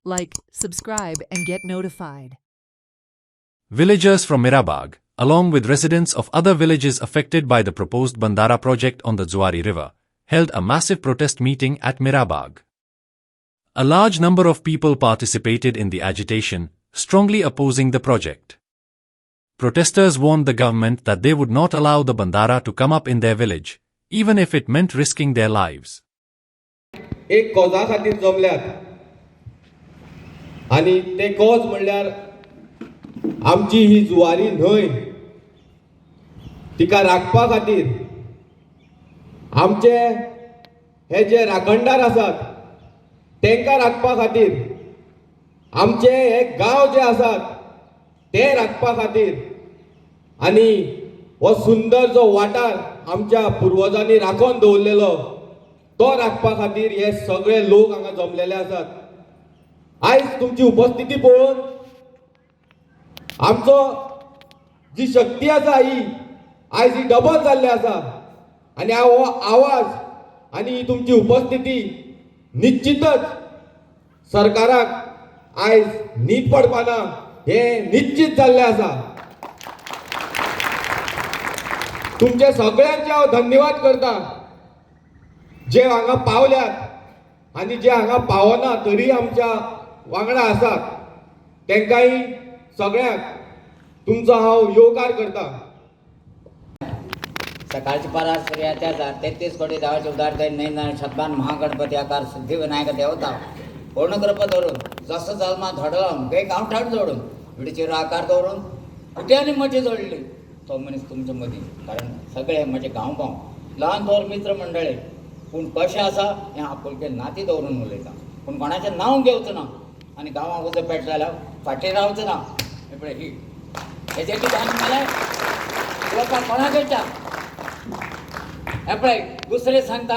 Like, subscribe, and get notified. Villagers from Mirabag, along with residents of other villages affected by the proposed Bandara project on the Zuari River, held a massive protest meeting at Mirabag. A large number of people participated in the agitation, strongly opposing the project. Protesters warned the government that they would not allow the Bandara to come up in their village, even if it meant risking their lives. एक कॉजा खातीर जमल्यात आणि ते cause म्हणल्यार आमची ही जुवारी न्हय तिका राखपा खातीर आमचे हे जे राखणदार आसात तेंका राखपा खातीर आमचे हे गांव जे आसात ते राखपा खातीर आणि हो सुंदर जो वाठार आमच्या पुर्वजांनी राखून दवरलेलो तो राखपा खातीर हे सगळे लोक हांगा जमलेले आसात. आयज तुमची उपस्थिती पळोवन आमचो जी शक्ती आसा ही आयज ही डबल जाल्ली आसा आणि हो आवाज आणि ही तुमची उपस्थिती निश्चितच सरकाराक आयज न्हीद पडपाना हे निश्चित जाल्ले आसा. तुमचे सगळ्यांचे हांव धन्यवाद करता जे हांगा पावल्यात आणि जे हांगा पावना तरी आमच्या वांगडा आसात तेंकाय सगळ्यांक तुमचो हांव येवकार करता. सकाळची परास सूर्याच्या 33 कोटी देवाचे उदार दैन नैन शतमान महागणपती आकार सिद्धिविनायक देवता पूर्ण कृपा धरून जसं जल्मा धडलावन काही गांवठाण जोडून विडीचेर आकार दवरून कुट्यांनी मजा जोडली तो मनीस तुमच्या मदीं. कारण सगळे म्हजे गांव ल्हान थोर मित्र मंडळी पूण कशें आसा हें आपुलके नाती दवरून उलयता पूण कोणाचें नांव घेवचें ना आनी गांवांक उजो पेट जाल्यार फाटीं रावचें ना. हे पळय ही हेजे कितें जालें लोकांक कोणाक येता हे पळय दुसरें सांगता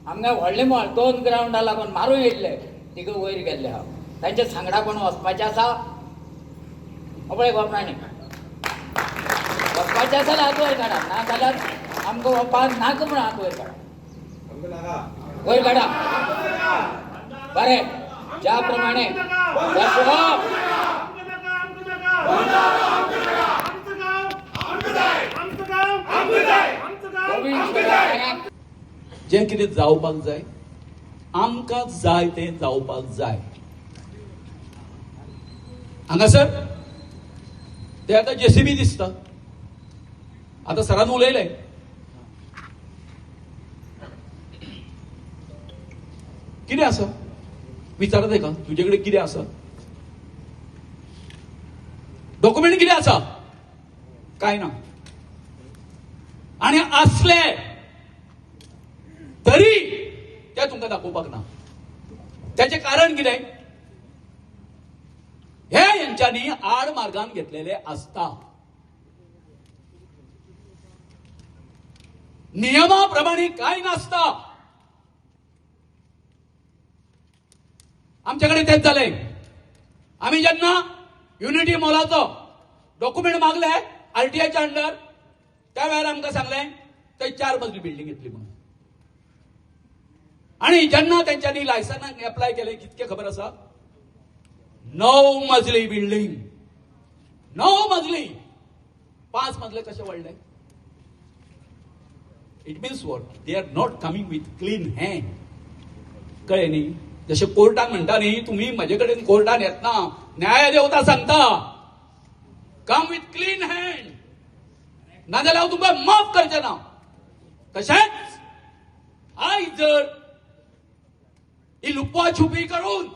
आमगे व्हडलें मॉल 2 ग्रावंडा लागून मारूं येयल्ले तिग वयर गेल्ले हांव तांचे सांगडा कोण वचपाचें आसा पळय गोपणांनी वचपाचें आसा जाल्यार हात वयर काडा ना जाल्यार आमकां वचपाक नाका म्हूण हात वयर काडा वयर काडा. बरें ज्या प्रमाणे जें कितें जावपाक जाय आमकां जाय तें जावपाक जाय. हांगासर ते आतां जेसीबी दिसता आतां सरान उलयलें कितें आसा विचारा तेका तुजे कडेन कितें आसा डॉक्युमेंट कितें आसा काय ना आनी आसले तरी ते तुमकां दाखोवपाक ना. त्याचे कारण कितें हे यांच्यांनी आड मार्गान घेतलेले आसता. नियमा प्रमाणे काय नासता. आमच्याकडे तेच झालंय. आम्ही जेन्ना युनिटी मॉलाचो डॉक्युमेंट मागले आरटीआयच्या अंडर त्या वेळार आमकां सांगलें थंय 4 मजली बिल्डींग येतली म्हणून आणि जेन्ना तेंच्यांनी लायसन्साक एप्लाय केलें कितके खबर आसा 9 मजली बिल्डींग 9 मजली 5 मजले कशे वाडले. It means what they are not coming with clean hand. कळ्ळें न्ही. जशें कोर्टान म्हणटा न्ही तुमी म्हजे कडेन कोर्टान येतना न्याय देवता सांगता कम विथ क्लीन हँड नाजाल्यार हांव तुमकां माफ करचें ना. तशेंच आयज जर ही लुपवा छुपी करून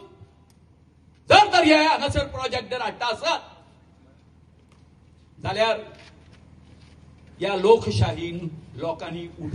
जर तर हे हांगासर प्रोजेक्ट जर हाडटा आसत जाल्यार ह्या लोकशाहीन लोकांनी